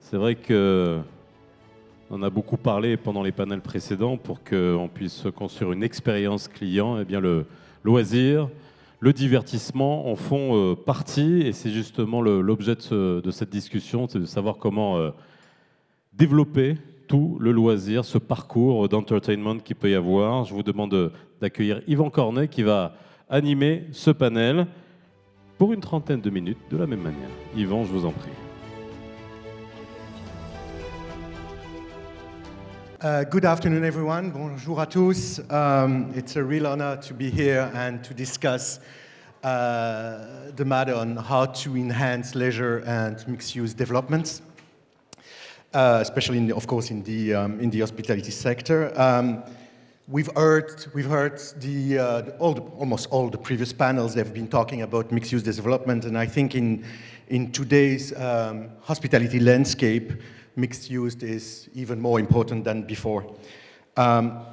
C'est vrai que on a beaucoup parlé pendant les panels précédents pour qu'on puisse construire une expérience client. Eh bien, le loisir, le divertissement en font partie, et c'est justement l'objet de cette discussion, c'est de savoir comment développer tout le loisir, ce parcours d'entertainment qu'il peut y avoir. Je vous demande d'accueillir Yvan Cornet qui va animer ce panel pour une trentaine de minutes de la même manière. Yvan, je vous en prie. Good afternoon, everyone. Bonjour à tous. It's a real honor to be here and to discuss the matter on how to enhance leisure and mixed-use developments, especially, of course, in the hospitality sector. We've heard almost all the previous panels. They've been talking about mixed-use development, and I think in today's hospitality landscape, mixed use is even more important than before.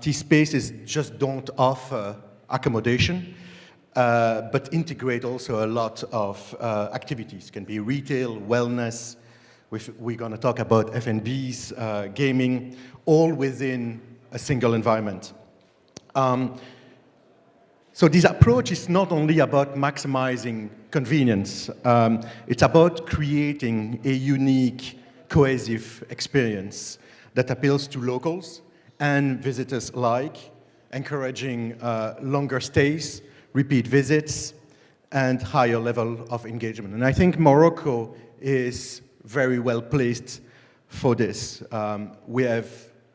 These spaces just don't offer accommodation, but integrate also a lot of activities. It can be retail, wellness. We're going to talk about F&Bs, gaming, all within a single environment. So this approach is not only about maximizing convenience, it's about creating a unique cohesive experience that appeals to locals and visitors alike, encouraging longer stays, repeat visits, and higher level of engagement. And I think Morocco is very well placed for this. We have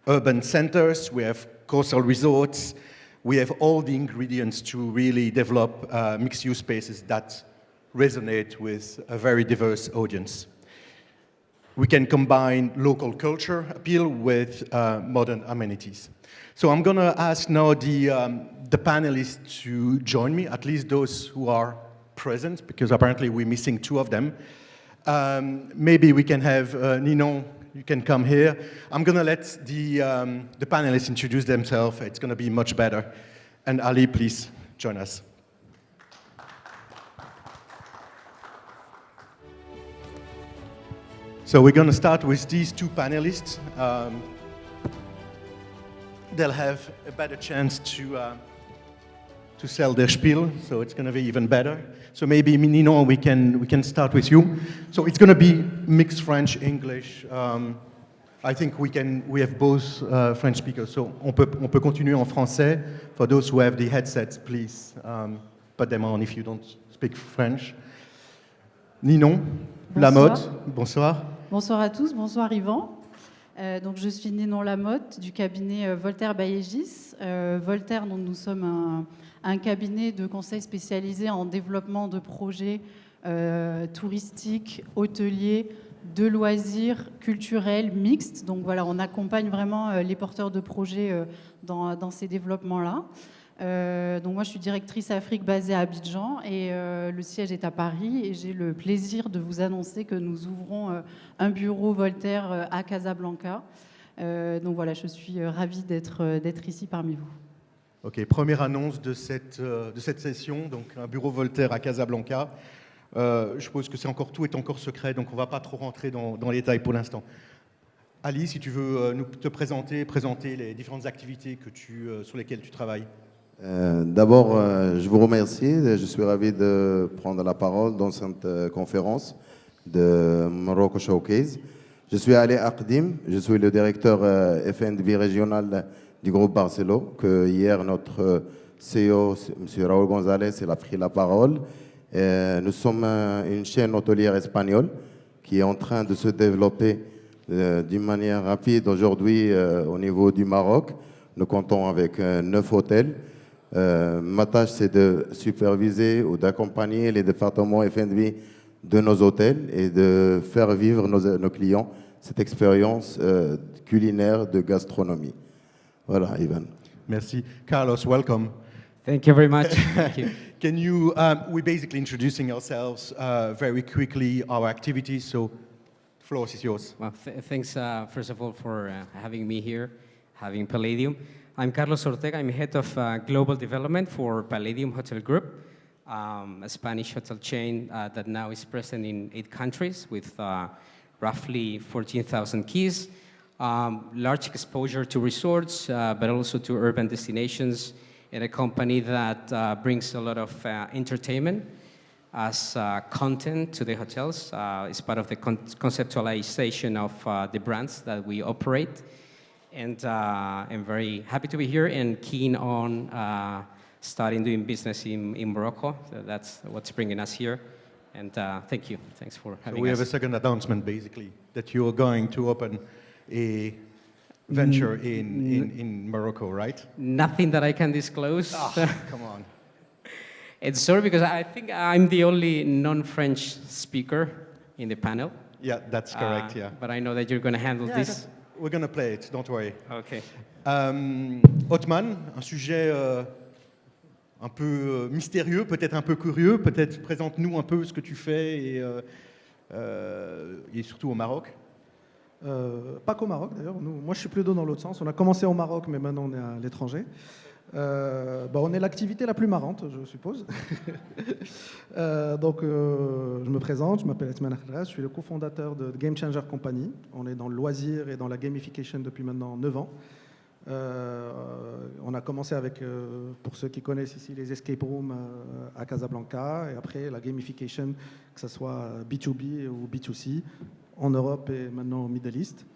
urban centers, we have coastal resorts, we have all the ingredients to really develop mixed-use spaces that resonate with a very diverse audience. We can combine local culture appeal with modern amenities. So I'm going to ask now the panelists to join me, at least those who are present, because apparently we're missing two of them. Maybe we can have Ninon, you can come here. I'm going to let the panelists introduce themselves. It's going to be much better. And Ali, please join us. So we're going to start with these two panelists. They'll have a better chance to sell their spiel, so it's going to be even better. So maybe Ninon, we can start with you. So it's going to be mixed French, English. I think we have both French speakers, so on peut continuer en français. For those who have the headsets, please put them on if you don't speak French. Ninon, Lamotte, bonsoir. Bonsoir à tous, bonsoir Yvan. Donc je suis Ninon Lamotte du cabinet Voltaire Baillegis. Voltaire, donc, nous sommes un cabinet de conseil spécialisé en développement de projets touristiques, hôteliers, de loisirs, culturels, mixtes. Donc voilà, on accompagne vraiment les porteurs de projets dans ces développements-là. Donc moi je suis directrice Afrique basée à Abidjan et le siège est à Paris et j'ai le plaisir de vous annoncer que nous ouvrons un bureau Voltaire à Casablanca. Donc voilà, je suis ravie d'être ici parmi vous. Ok, première annonce de cette session, donc un bureau Voltaire à Casablanca. Je suppose que tout est encore secret, donc on ne va pas trop rentrer dans les détails pour l'instant. Ali, si tu veux te présenter les différentes activités sur lesquelles tu travailles. D'abord, je vous remercie. Je suis ravi de prendre la parole dans cette conférence de Morocco Showcase. Je suis Ali Akdim, je suis le directeur F&B régional du groupe Barcelo, que hier notre CEO, M. Raúl González, il a pris la parole. Nous sommes une chaîne hôtelière espagnole qui est en train de se développer d'une manière rapide aujourd'hui au niveau du Maroc. Nous comptons avec 9 hôtels. Ma tâche, c'est de superviser ou d'accompagner les départements F&B de nos hôtels et de faire vivre nos clients cette expérience culinaire de gastronomie. Voilà, Ivan. Merci. Carlos, welcome. Thank you very much. Thank you. Can you, we're basically introducing ourselves very quickly, our activities, so the floor is yours. Well, thanks, first of all, for having me here, having Palladium. I'm Carlos Ortega. I'm head of global development for Palladium Hotel Group, a Spanish hotel chain that now is present in 8 countries with roughly 14,000 keys, large exposure to resorts, but also to urban destinations, and a company that brings a lot of entertainment as content to the hotels. It's part of the conceptualization of the brands that we operate. And I'm very happy to be here and keen on starting doing business in Morocco. So that's what's bringing us here. And thank you. Thanks for having So we us. have a second announcement, basically, that you are going to open a venture in Morocco, right? Nothing that I can disclose. Come on. It's sorry because I think I'm the only non-French speaker in the panel. Yeah, that's correct, yeah. But I know that you're going to handle Yeah, this. we're going to play it, don't worry. Okay. Othman, un sujet un peu mystérieux, peut-être un peu curieux. Peut-être présente-nous un peu ce que tu fais et surtout au Maroc. Pas qu'au Maroc d'ailleurs, moi je suis plutôt dans l'autre sens. On a commencé au Maroc, mais maintenant on est à l'étranger. On est l'activité la plus marrante, je suppose. Donc je me présente, je m'appelle Othman Akhdras, je suis le cofondateur de Game Changer Company. On est dans le loisir et dans la gamification depuis maintenant 9 ans. On a commencé avec, pour ceux qui connaissent ici, les escape rooms à Casablanca, et après la gamification, que ce soit B2B ou B2C, en Europe et maintenant au Middle East.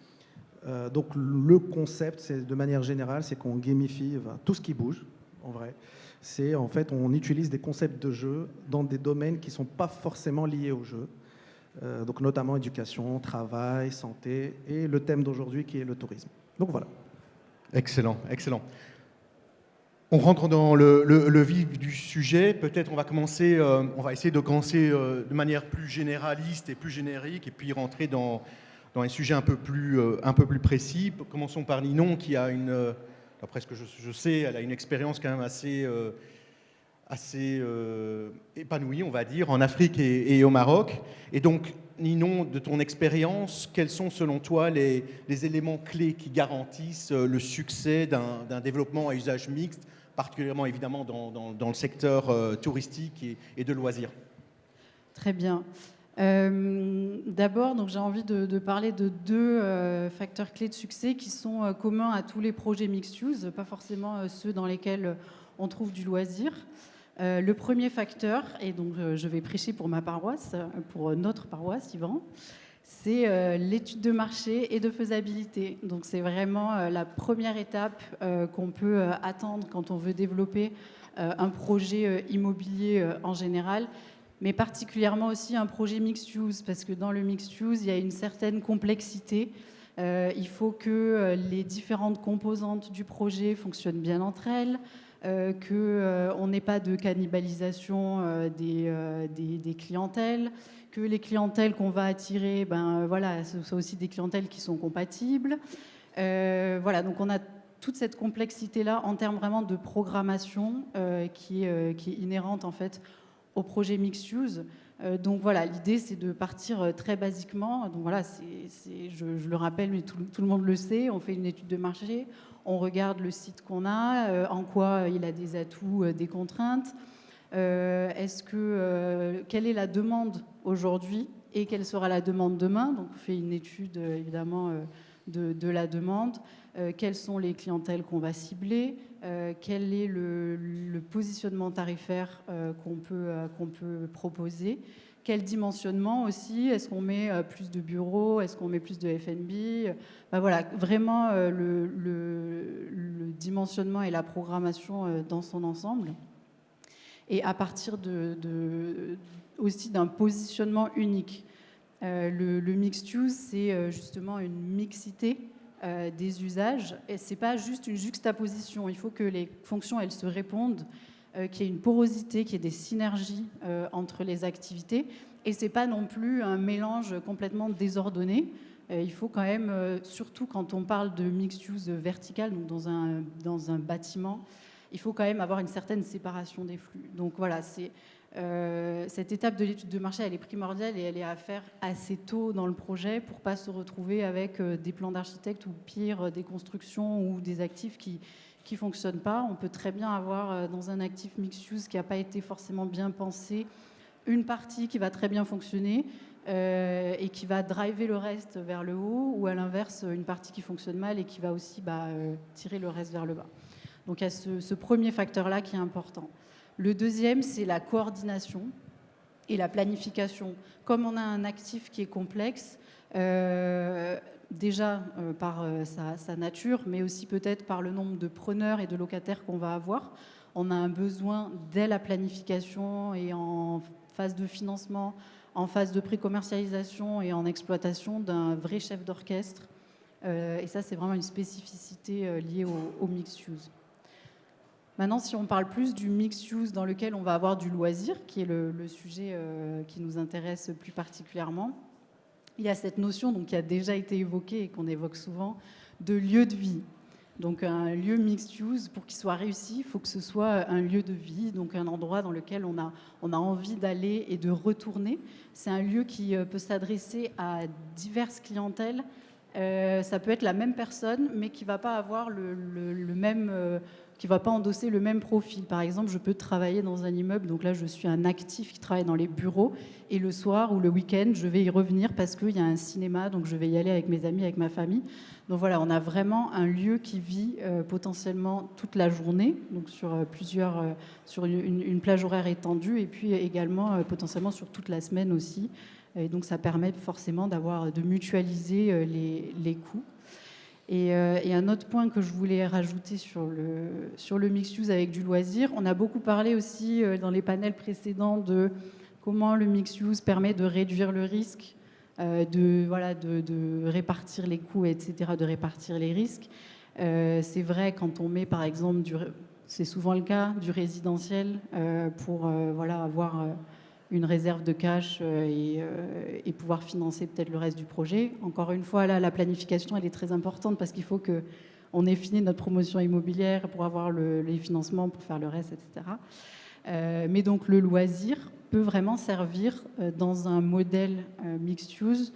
Donc le concept, c'est, de manière générale, c'est qu'on gamifie tout ce qui bouge, en vrai. C'est en fait, on utilise des concepts de jeu dans des domaines qui ne sont pas forcément liés au jeu. Donc notamment éducation, travail, santé, et le thème d'aujourd'hui qui est le tourisme. Donc voilà. Excellent, excellent. On rentre dans le vif du sujet. Peut-être on va essayer de commencer de manière plus généraliste et plus générique, et puis rentrer dans un sujet un peu plus précis. Commençons par Ninon, qui a d'après ce que je sais, elle a une expérience quand même assez épanouie, on va dire, en Afrique et au Maroc. Et donc, Ninon, de ton expérience, quels sont selon toi les éléments clés qui garantissent le succès d'un développement à usage mixte, particulièrement évidemment dans le secteur touristique et de loisirs? Très bien. D'abord, donc j'ai envie de parler de deux facteurs clés de succès qui sont communs à tous les projets mixed use, pas forcément ceux dans lesquels on trouve du loisir. Le premier facteur, et donc je vais prêcher pour ma paroisse, pour notre paroisse, Yvan, c'est l'étude de marché et de faisabilité. Donc c'est vraiment la première étape qu'on peut attendre quand on veut développer un projet immobilier en général, mais particulièrement aussi un projet mixed use, parce que dans le mixed use, il y a une certaine complexité. Il faut que les différentes composantes du projet fonctionnent bien entre elles, qu'on n'ait pas de cannibalisation des clientèles, que les clientèles qu'on va attirer, ce sont aussi des clientèles qui sont compatibles. Donc on a toute cette complexité-là en termes vraiment de programmation qui est inhérente en fait au projet mixed use. Donc voilà, l'idée c'est de partir très basiquement. Donc voilà, je le rappelle, mais tout le monde le sait, on fait une étude de marché, on regarde le site qu'on a, en quoi il a des atouts, des contraintes, quelle est la demande aujourd'hui et quelle sera la demande demain. Donc on fait une étude évidemment de la demande, quelles sont les clientèles qu'on va cibler, quel est le positionnement tarifaire qu'on peut proposer, quel dimensionnement aussi, est-ce qu'on met plus de bureaux, est-ce qu'on met plus de F&B, voilà, vraiment le dimensionnement et la programmation dans son ensemble. Et à partir aussi d'un positionnement unique. Le mixed use, c'est justement une mixité des usages. Et ce n'est pas juste une juxtaposition. Il faut que les fonctions elles se répondent, qu'il y ait une porosité, qu'il y ait des synergies entre les activités. Et ce n'est pas non plus un mélange complètement désordonné. Il faut quand même, surtout quand on parle de mixed use vertical, donc dans un bâtiment, il faut quand même avoir une certaine séparation des flux. Donc voilà, cette étape de l'étude de marché, elle est primordiale et elle est à faire assez tôt dans le projet pour ne pas se retrouver avec des plans d'architecte ou pire, des constructions ou des actifs qui ne fonctionnent pas. On peut très bien avoir dans un actif mixed use qui n'a pas été forcément bien pensé une partie qui va très bien fonctionner et qui va driver le reste vers le haut, ou à l'inverse, une partie qui fonctionne mal et qui va aussi tirer le reste vers le bas. Donc il y a ce premier facteur-là qui est important. Le deuxième, c'est la coordination et la planification. Comme on a un actif qui est complexe, déjà par sa nature, mais aussi peut-être par le nombre de preneurs et de locataires qu'on va avoir, on a un besoin dès la planification et en phase de financement, en phase de pré-commercialisation et en exploitation d'un vrai chef d'orchestre. Et ça, c'est vraiment une spécificité liée au mixed use. Maintenant, si on parle plus du mixed use dans lequel on va avoir du loisir, qui est le sujet qui nous intéresse plus particulièrement, il y a cette notion qui a déjà été évoquée et qu'on évoque souvent, de lieu de vie. Donc un lieu mixed use, pour qu'il soit réussi, il faut que ce soit un lieu de vie, donc un endroit dans lequel on a envie d'aller et de retourner. C'est un lieu qui peut s'adresser à diverses clientèles. Ça peut être la même personne, mais qui ne va pas avoir le même... qui ne va pas endosser le même profil. Par exemple, je peux travailler dans un immeuble, donc là je suis un actif qui travaille dans les bureaux, et le soir ou le week-end, je vais y revenir parce qu'il y a un cinéma, donc je vais y aller avec mes amis, avec ma famille. Donc voilà, on a vraiment un lieu qui vit potentiellement toute la journée, donc sur une plage horaire étendue, et puis également potentiellement sur toute la semaine aussi. Et donc ça permet forcément de mutualiser les coûts. Et un autre point que je voulais rajouter sur le mixed use avec du loisir, on a beaucoup parlé aussi dans les panels précédents de comment le mixed use permet de réduire le risque, de répartir les coûts, etc., de répartir les risques. C'est vrai quand on met par exemple, c'est souvent le cas, du résidentiel pour avoir une réserve de cash et pouvoir financer peut-être le reste du projet. Encore une fois, là, la planification, elle est très importante parce qu'il faut qu'on ait fini notre promotion immobilière pour avoir les financements pour faire le reste, etc. Mais donc, le loisir peut vraiment servir dans un modèle mixed use.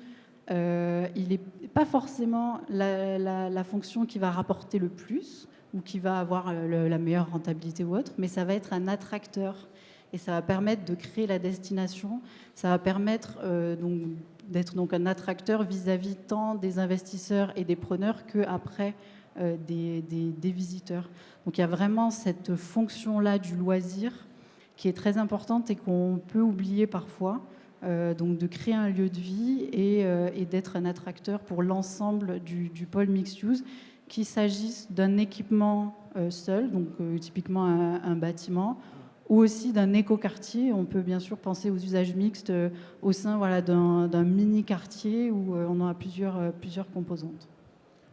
Il n'est pas forcément la fonction qui va rapporter le plus ou qui va avoir la meilleure rentabilité ou autre, mais ça va être un attracteur. Et ça va permettre de créer la destination, ça va permettre d'être un attracteur vis-à-vis tant des investisseurs et des preneurs qu'après des visiteurs. Donc il y a vraiment cette fonction-là du loisir qui est très importante et qu'on peut oublier parfois, donc de créer un lieu de vie et d'être un attracteur pour l'ensemble du pôle mixed use, qu'il s'agisse d'un équipement seul, donc typiquement un bâtiment, ou aussi d'un écoquartier. On peut bien sûr penser aux usages mixtes au sein d'un mini-quartier où on a plusieurs composantes.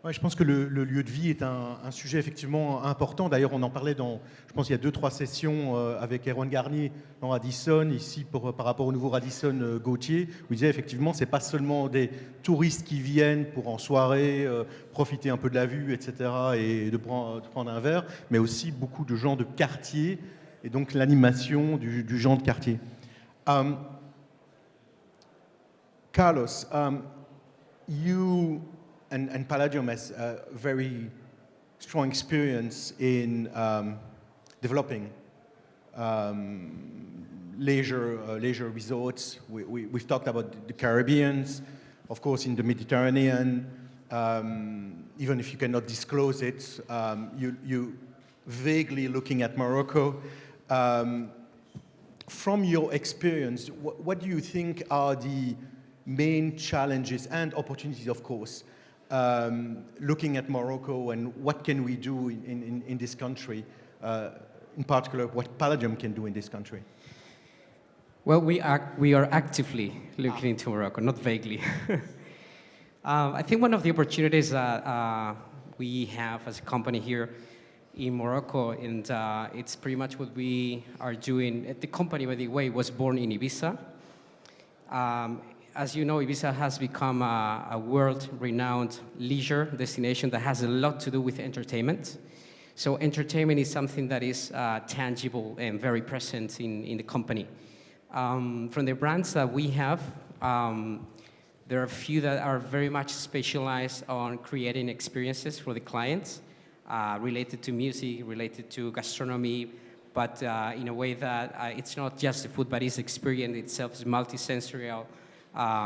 Ouais, je pense que le lieu de vie est un sujet effectivement important. D'ailleurs, on en parlait je pense il y a 2-3 sessions avec Erwan Garnier dans Radisson, ici par rapport au nouveau Radisson Gauthier, où il disait effectivement, c'est pas seulement des touristes qui viennent pour en soirée, profiter un peu de la vue, etc., et de prendre un verre, mais aussi beaucoup de gens de quartier, et donc l'animation du genre de quartier. Carlos, you and Palladium has a very strong experience in developing leisure resorts. We've talked about the Caribbean, of course in the Mediterranean. Even if you cannot disclose it, you vaguely looking at Morocco. From your experience, what do you think are the main challenges and opportunities, of course, looking at Morocco, and what can we do in this country, in particular what Palladium can do in this country? Well, we are actively looking into Morocco, not vaguely. I think one of the opportunities that we have as a company here in Morocco, and it's pretty much what we are doing. The company, by the way, was born in Ibiza. As you know, Ibiza has become a world-renowned leisure destination that has a lot to do with entertainment. So entertainment is something that is tangible and very present in the company. From the brands that we have, there are a few that are very much specialized on creating experiences for the clients, related to music, related to gastronomy, but in a way that it's not just the food, but it's experience itself, it's multi-sensorial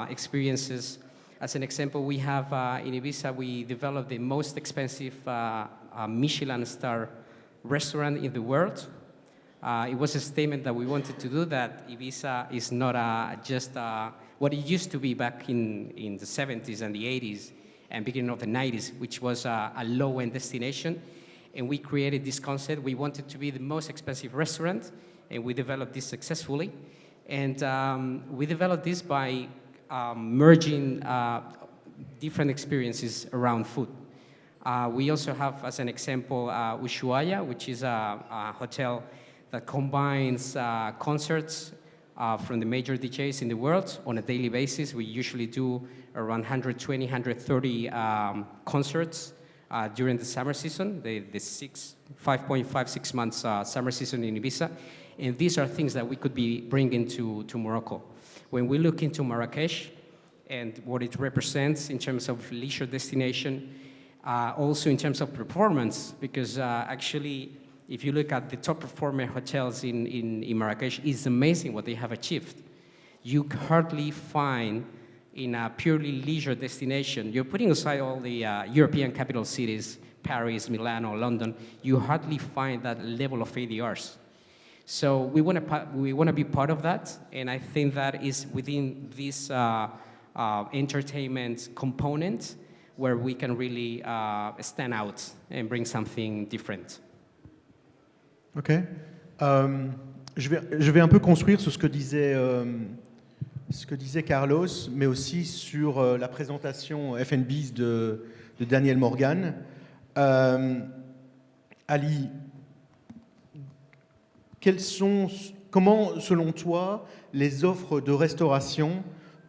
experiences. As an example, we have in Ibiza, we developed the most expensive Michelin star restaurant in the world. It was a statement that we wanted to do, that Ibiza is not just what it used to be back in the 70s and the 80s and beginning of the 90s, which was a low-end destination. And we created this concept. We wanted to be the most expensive restaurant, and we developed this successfully. And we developed this by merging different experiences around food. We also have, as an example, Ushuaia, which is a hotel that combines concerts from the major DJs in the world on a daily basis. We usually do around 120, 130 concerts during the summer season, the 5.5, 6 months summer season in Ibiza. And these are things that we could be bringing to Morocco. When we look into Marrakesh and what it represents in terms of leisure destination, also in terms of performance, because actually, if you look at the top performing hotels in Marrakesh, it's amazing what they have achieved. You hardly find in a purely leisure destination, you're putting aside all the European capital cities, Paris, Milano, London, you hardly find that level of ADRs. So we want to be part of that, and I think that is within this entertainment component where we can really stand out and bring something different. Ok. Je vais un peu construire sur ce que disait Carlos, mais aussi sur la présentation F&B's de Daniel Morgan. Ali, comment, selon toi, les offres de restauration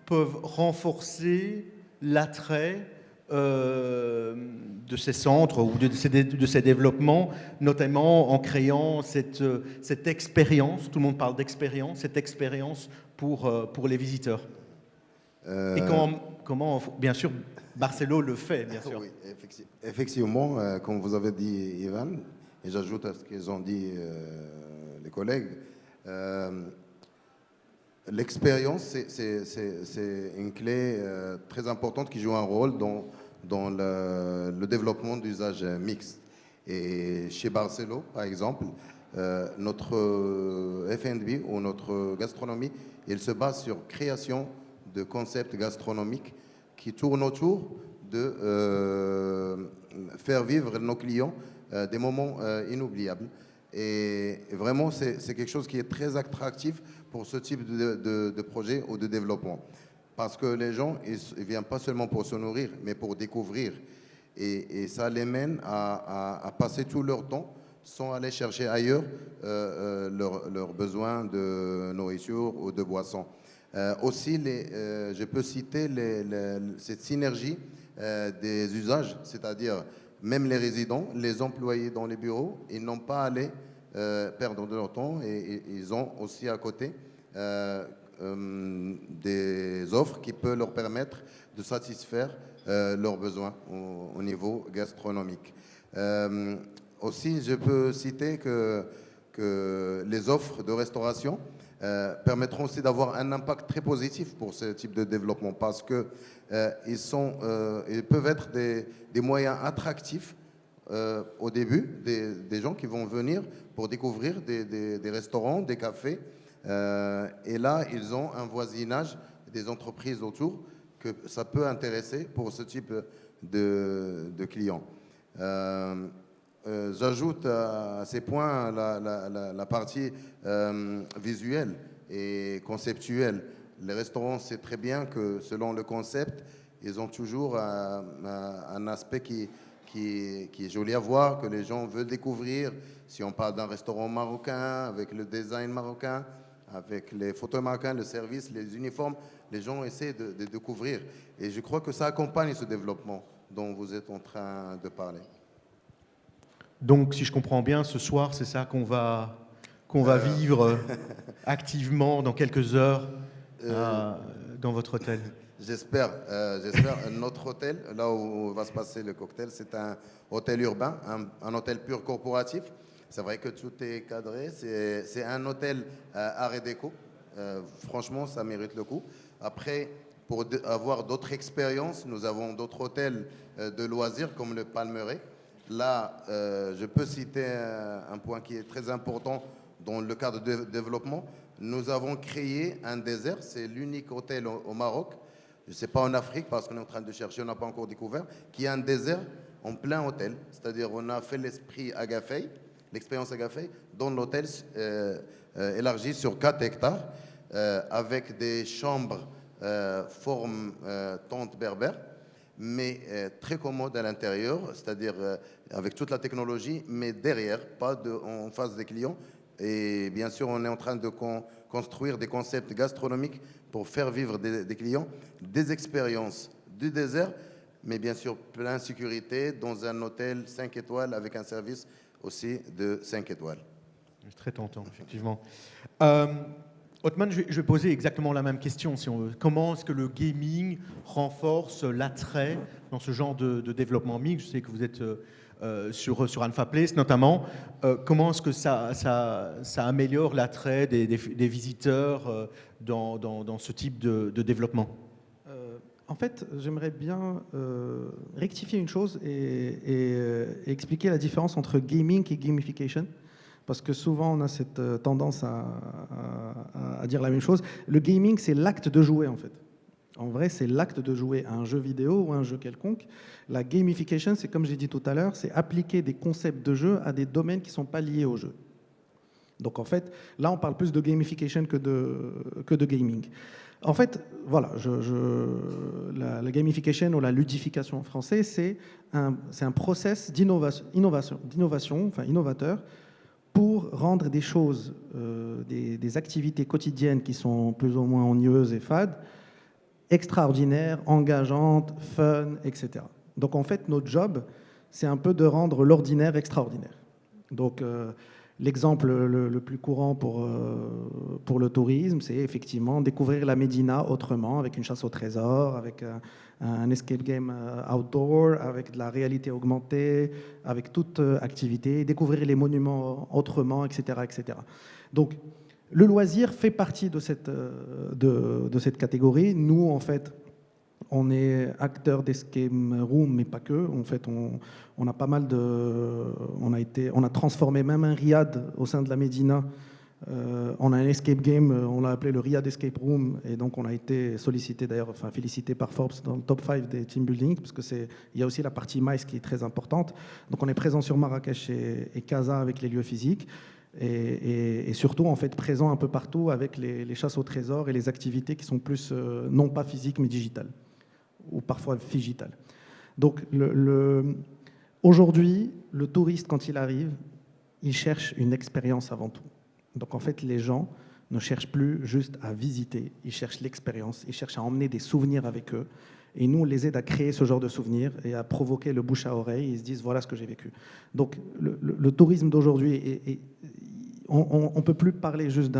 peuvent renforcer l'attrait de ces centres ou de ces développements, notamment en créant cette expérience, tout le monde parle d'expérience, cette expérience pour les visiteurs. Et comment, bien sûr, Barcelone le fait, bien sûr. Oui, effectivement, comme vous avez dit, Ivan, et j'ajoute à ce qu'ils ont dit les collègues, l'expérience, c'est une clé très importante qui joue un rôle dans le développement d'usages mixtes. Et chez Barcelone, par exemple, notre F&B ou notre gastronomie, il se base sur création de concepts gastronomiques qui tournent autour de faire vivre nos clients des moments inoubliables. Et vraiment, c'est quelque chose qui est très attractif pour ce type de projet ou de développement. Parce que les gens, ils ne viennent pas seulement pour se nourrir, mais pour découvrir. Et ça les mène à passer tout leur temps sans aller chercher ailleurs leurs besoins de nourriture ou de boissons. Aussi, je peux citer cette synergie des usages, c'est-à-dire même les résidents, les employés dans les bureaux, ils n'ont pas à aller perdre de leur temps et ils ont aussi à côté des offres qui peuvent leur permettre de satisfaire leurs besoins au niveau gastronomique. Aussi, je peux citer que les offres de restauration permettront aussi d'avoir un impact très positif pour ce type de développement parce qu'ils peuvent être des moyens attractifs au début des gens qui vont venir pour découvrir des restaurants, des cafés. Et là, ils ont un voisinage des entreprises autour que ça peut intéresser pour ce type de clients. J'ajoute à ces points la partie visuelle et conceptuelle. Les restaurants, c'est très bien que selon le concept, ils ont toujours un aspect qui est joli à voir, que les gens veulent découvrir. Si on parle d'un restaurant marocain, avec le design marocain, avec les photos marocaines, le service, les uniformes, les gens essaient de découvrir. Et je crois que ça accompagne ce développement dont vous êtes en train de parler. Donc, si je comprends bien, ce soir, c'est ça qu'on va vivre activement dans quelques heures dans votre hôtel. J'espère. Notre hôtel, là où va se passer le cocktail, c'est un hôtel urbain, un hôtel pur corporatif. C'est vrai que tout est cadré. C'est un hôtel art et déco. Franchement, ça mérite le coup. Après, pour avoir d'autres expériences, nous avons d'autres hôtels de loisirs comme le Palmeraie. Là, je peux citer un point qui est très important dans le cadre de développement. Nous avons créé un désert. C'est l'unique hôtel au Maroc. Je ne sais pas en Afrique parce qu'on est en train de chercher, on n'a pas encore découvert, qui a un désert en plein hôtel. C'est-à-dire on a fait l'esprit Agafay, l'expérience Agafay, dans l'hôtel élargi sur 4 hectares avec des chambres forme tente berbère, mais très commode à l'intérieur, c'est-à-dire avec toute la technologie, mais derrière, pas en face des clients. Et bien sûr, on est en train de construire des concepts gastronomiques pour faire vivre des clients, des expériences du désert, mais bien sûr plein sécurité dans un hôtel 5 étoiles avec un service aussi de 5 étoiles. C'est très tentant, effectivement. Othman, je vais poser exactement la même question. Si on veut. Comment est-ce que le gaming renforce l'attrait dans ce genre de développement mixte? Je sais que vous êtes sur Alpha Place notamment. Comment est-ce que ça améliore l'attrait des visiteurs dans ce type de développement? En fait, j'aimerais bien rectifier une chose et expliquer la différence entre gaming et gamification. Parce que souvent, on a cette tendance à dire la même chose. Le gaming, c'est l'acte de jouer, en fait. En vrai, c'est l'acte de jouer à un jeu vidéo ou à un jeu quelconque. La gamification, c'est comme j'ai dit tout à l'heure, c'est appliquer des concepts de jeu à des domaines qui ne sont pas liés au jeu. Donc, en fait, là, on parle plus de gamification que de gaming. En fait, voilà, la gamification ou la ludification en français, c'est un process d'innovation, enfin innovateur, pour rendre des choses, des activités quotidiennes qui sont plus ou moins ennuyeuses et fades, extraordinaires, engageantes, fun, etc. Donc en fait, notre job, c'est un peu de rendre l'ordinaire extraordinaire. Donc l'exemple le plus courant pour le tourisme, c'est effectivement découvrir la Médina autrement, avec une chasse au trésor, avec un escape game outdoor, avec de la réalité augmentée, avec toute activité, découvrir les monuments autrement, etc., etc. Donc, le loisir fait partie de cette catégorie. Nous, en fait, on est acteur d'escape room, mais pas que. En fait, on a pas mal on a transformé même un riad au sein de la Médina. On a un escape game, on l'a appelé le Riyad Escape Room, et donc on a été sollicité d'ailleurs, enfin félicité par Forbes dans le top 5 des team building, parce que il y a aussi la partie MICE qui est très importante. Donc on est présent sur Marrakech et Casa avec les lieux physiques, et surtout en fait présent un peu partout avec les chasses au trésor et les activités qui sont plus non pas physiques mais digitales, ou parfois figitales. Donc aujourd'hui, le touriste quand il arrive, il cherche une expérience avant tout. Donc en fait, les gens ne cherchent plus juste à visiter, ils cherchent l'expérience, ils cherchent à emmener des souvenirs avec eux. Et nous, on les aide à créer ce genre de souvenirs et à provoquer le bouche à oreille. Ils se disent, voilà ce que j'ai vécu. Donc le tourisme d'aujourd'hui, on ne peut plus parler juste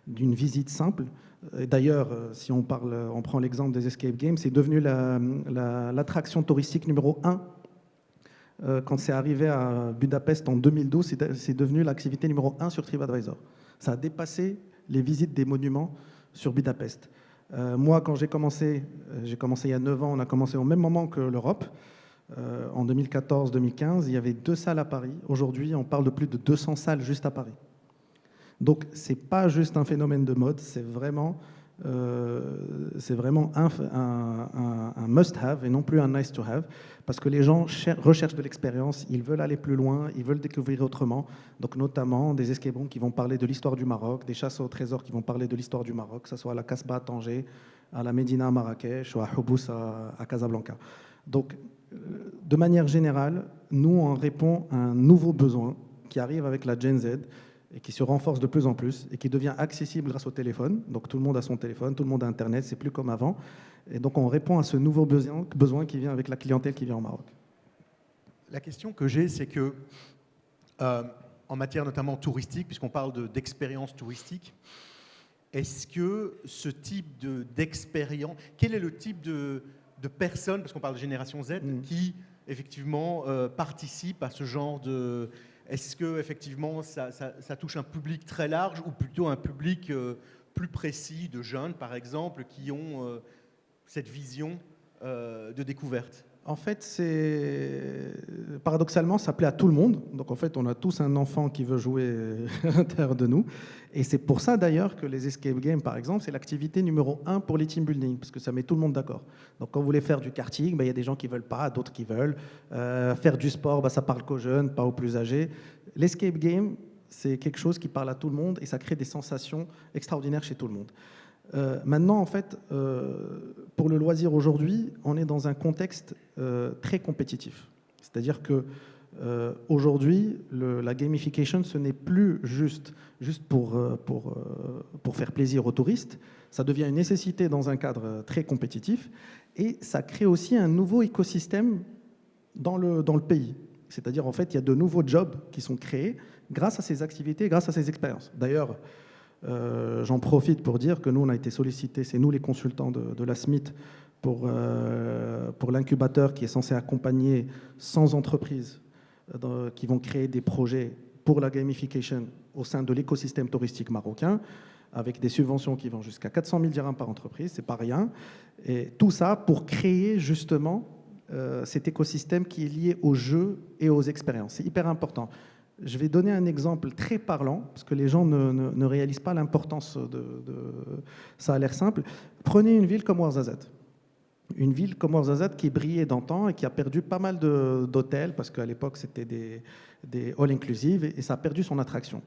d'une visite simple. D'ailleurs, si on prend l'exemple des escape games, c'est devenu l'attraction touristique numéro 1. Quand c'est arrivé à Budapest en 2012, c'est devenu l'activité numéro 1 sur TripAdvisor. Ça a dépassé les visites des monuments sur Budapest. Moi, quand j'ai commencé il y a 9 ans, on a commencé au même moment que l'Europe. En 2014-2015, il y avait 2 salles à Paris. Aujourd'hui, on parle de plus de 200 salles juste à Paris. Donc, ce n'est pas juste un phénomène de mode, c'est vraiment un must-have et non plus un nice-to-have, parce que les gens recherchent de l'expérience, ils veulent aller plus loin, ils veulent découvrir autrement, donc notamment des escape rooms qui vont parler de l'histoire du Maroc, des chasses au trésor qui vont parler de l'histoire du Maroc, que ce soit à la Casbah à Tanger, à la Médina à Marrakech ou à Houbous à Casablanca. Donc, de manière générale, nous, on répond à un nouveau besoin qui arrive avec la Gen Z, et qui se renforce de plus en plus et qui devient accessible grâce au téléphone. Donc tout le monde a son téléphone, tout le monde a Internet, c'est plus comme avant. Et donc on répond à ce nouveau besoin qui vient avec la clientèle qui vient au Maroc. La question que j'ai, c'est que en matière notamment touristique, puisqu'on parle d'expérience touristique, est-ce que ce type d'expérience, quel est le type de personnes, parce qu'on parle de génération Z, qui effectivement participent à ce genre de... Est-ce que effectivement ça touche un public très large ou plutôt un public plus précis de jeunes, par exemple, qui ont cette vision de découverte? En fait, paradoxalement, ça plaît à tout le monde. Donc, en fait, on a tous un enfant qui veut jouer à l'intérieur de nous. Et c'est pour ça, d'ailleurs, que les escape games, par exemple, c'est l'activité numéro 1 pour les team building, parce que ça met tout le monde d'accord. Donc, quand vous voulez faire du karting, il y a des gens qui ne veulent pas, d'autres qui veulent. Faire du sport, ça parle qu'aux jeunes, pas aux plus âgés. L'escape game, c'est quelque chose qui parle à tout le monde et ça crée des sensations extraordinaires chez tout le monde. Maintenant, en fait, pour le loisir aujourd'hui, on est dans un contexte très compétitif. C'est-à-dire que aujourd'hui, la gamification, ce n'est plus juste pour faire plaisir aux touristes. Ça devient une nécessité dans un cadre très compétitif et ça crée aussi un nouveau écosystème dans le pays. C'est-à-dire, en fait, il y a de nouveaux jobs qui sont créés grâce à ces activités, grâce à ces expériences. D'ailleurs, j'en profite pour dire que nous, on a été sollicités, c'est nous les consultants de la SMIT, pour l'incubateur qui est censé accompagner 100 entreprises qui vont créer des projets pour la gamification au sein de l'écosystème touristique marocain, avec des subventions qui vont jusqu'à 400 000 dirhams par entreprise, c'est pas rien. Et tout ça pour créer justement cet écosystème qui est lié aux jeux et aux expériences. C'est hyper important. Je vais donner un exemple très parlant, parce que les gens ne réalisent pas l'importance de... Ça a l'air simple. Prenez une ville comme Ouarzazate. Une ville comme Ouarzazate qui brillait d'antan et qui a perdu pas mal d'hôtels, parce qu'à l'époque, c'était des all-inclusive, et ça a perdu son attraction.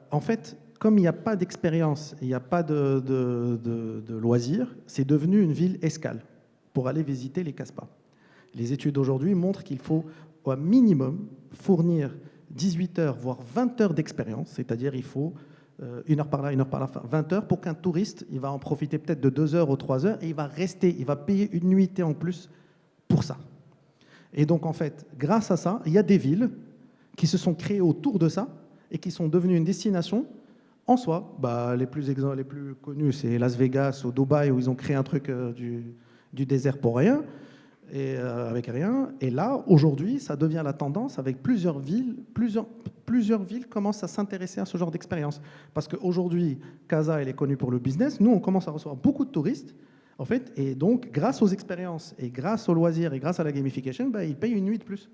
En fait, comme il n'y a pas d'expérience, il n'y a pas de loisirs, c'est devenu une ville escale pour aller visiter les Casbah. Les études aujourd'hui montrent qu'il faut au minimum fournir 18 heures, voire 20 heures d'expérience, c'est-à-dire il faut une heure par là, 20 heures, pour qu'un touriste, il va en profiter peut-être de 2 heures ou 3 heures, et il va rester, il va payer une nuitée en plus pour ça. Et donc en fait, grâce à ça, il y a des villes qui se sont créées autour de ça, et qui sont devenues une destination en soi. Les plus connus, c'est Las Vegas ou Dubaï, où ils ont créé un truc du désert pour rien, et avec rien. Et là, aujourd'hui, ça devient la tendance avec plusieurs villes commencent à s'intéresser à ce genre d'expérience. Parce qu'aujourd'hui, Casa, elle est connue pour le business. Nous, on commence à recevoir beaucoup de touristes, en fait. Et donc, grâce aux expériences, et grâce aux loisirs, et grâce à la gamification, ils payent une nuit de plus.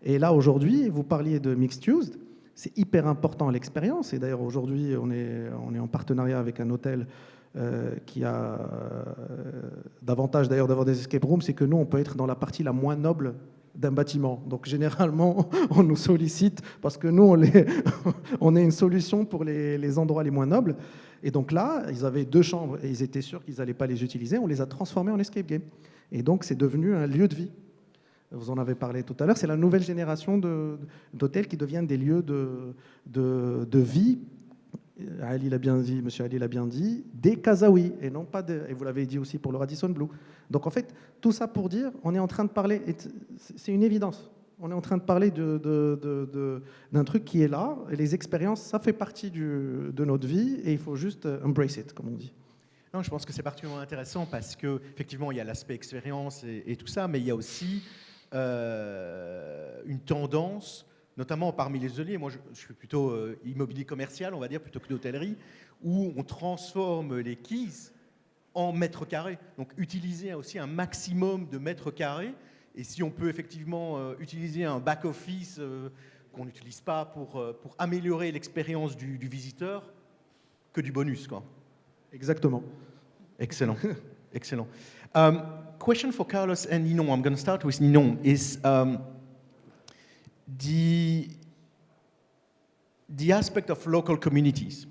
Et là, aujourd'hui, vous parliez de Mixed Use. C'est hyper important l'expérience. Et d'ailleurs, aujourd'hui, on est en partenariat avec un hôtel qui a davantage d'ailleurs d'avoir des escape rooms, c'est que nous, on peut être dans la partie la moins noble d'un bâtiment. Donc généralement, on nous sollicite parce que nous, on est une solution pour les endroits les moins nobles. Et donc là, ils avaient 2 chambres et ils étaient sûrs qu'ils n'allaient pas les utiliser. On les a transformés en escape game. Et donc, c'est devenu un lieu de vie. Vous en avez parlé tout à l'heure. C'est la nouvelle génération d'hôtels qui deviennent des lieux de vie. Ali l'a bien dit, Monsieur Ali l'a bien dit, des Kazaouis, et non pas et vous l'avez dit aussi pour le Radisson Blu. Donc en fait, tout ça pour dire, on est en train de parler, c'est une évidence, on est en train de parler d'un truc qui est là, et les expériences, ça fait partie de notre vie, et il faut juste embrace it, comme on dit. Non, je pense que c'est particulièrement intéressant parce qu'effectivement, il y a l'aspect expérience et tout ça, mais il y a aussi une tendance, notamment parmi les hôteliers. Moi, je suis plutôt immobilier commercial, on va dire, plutôt que d'hôtellerie, où on transforme les keys en mètres carrés. Donc, utiliser aussi un maximum de mètres carrés. Et si on peut effectivement utiliser un back-office qu'on n'utilise pas pour améliorer l'expérience du visiteur, que du bonus, quoi. Exactement. Excellent. Excellent. Question for Carlos and Ninon. I'm going to start with Ninon. Is the aspect of local communities.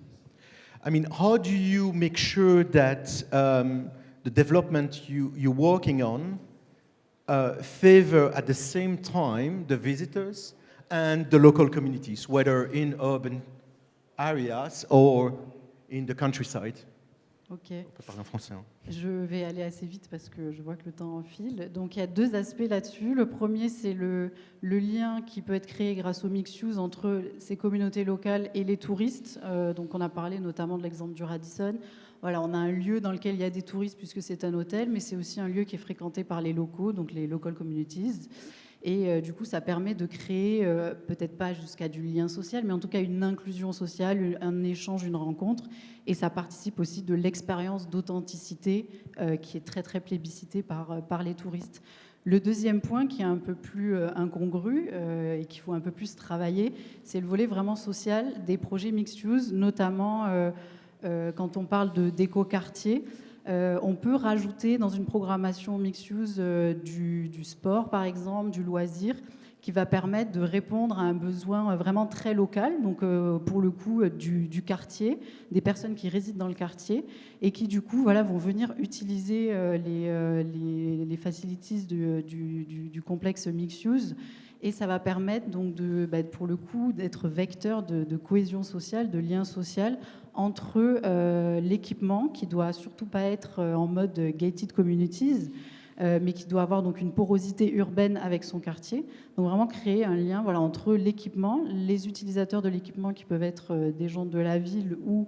I mean, how do you make sure that the development you're working on favor at the same time the visitors and the local communities, whether in urban areas or in the countryside? Ok. On peut parler en français. Hein. Je vais aller assez vite parce que je vois que le temps enfile. Donc il y a 2 aspects là-dessus. Le premier, c'est le lien qui peut être créé grâce au mixed use entre ces communautés locales et les touristes. Donc on a parlé notamment de l'exemple du Radisson. Voilà, on a un lieu dans lequel il y a des touristes puisque c'est un hôtel, mais c'est aussi un lieu qui est fréquenté par les locaux, donc les local communities. Et du coup, ça permet de créer, peut-être pas jusqu'à du lien social, mais en tout cas une inclusion sociale, un échange, une rencontre. Et ça participe aussi de l'expérience d'authenticité qui est très, très plébiscitée par les touristes. Le deuxième point, qui est un peu plus incongru et qu'il faut un peu plus travailler, c'est le volet vraiment social des projets mixed use, notamment quand on parle d'éco-quartier. On peut rajouter dans une programmation mixed use du sport, par exemple, du loisir, qui va permettre de répondre à un besoin vraiment très local, donc pour le coup du quartier, des personnes qui résident dans le quartier et qui du coup vont venir utiliser les facilities du complexe mixed use. Et ça va permettre donc pour le coup d'être vecteur de cohésion sociale, de lien social entre l'équipement qui doit surtout pas être en mode gated communities, mais qui doit avoir donc une porosité urbaine avec son quartier. Donc vraiment créer un lien entre l'équipement, les utilisateurs de l'équipement qui peuvent être des gens de la ville ou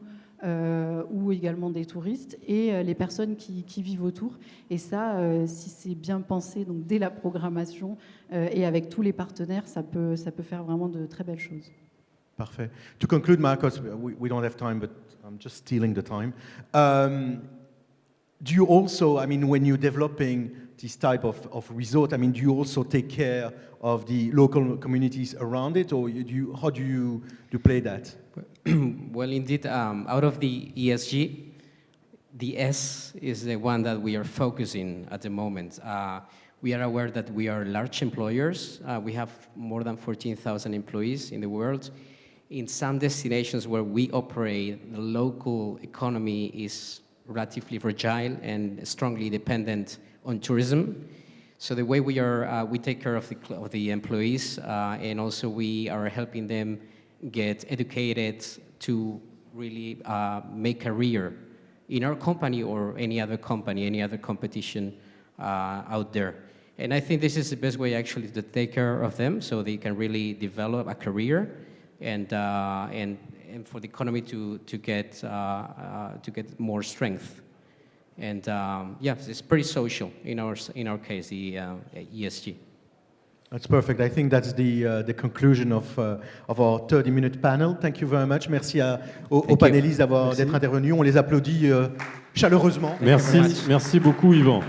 également des touristes, et les personnes qui vivent autour. Et ça, si c'est bien pensé donc dès la programmation et avec tous les partenaires, ça peut faire vraiment de très belles choses. Parfait. To conclude, Marcos, we don't have time, but I'm just stealing the time. Do you also, I mean, when you're developing this type of resort, I mean, do you also take care of the local communities around it, or how do you play that? Well, indeed, out of the ESG, the S is the one that we are focusing at the moment. We are aware that we are large employers. We have more than 14,000 employees in the world. In some destinations where we operate, the local economy is relatively fragile and strongly dependent on tourism. So the way we take care of the employees, and also we are helping them get educated to really make a career in our company or any other company, any other competition out there. And I think this is the best way actually to take care of them so they can really develop a career and for the economy to get more strength. And it's pretty social in our case, the ESG. That's perfect. I think that's the conclusion of our 30-minute panel. Thank you very much. Merci aux panélistes d'être intervenus. On les applaudit chaleureusement. Merci beaucoup, Yvan.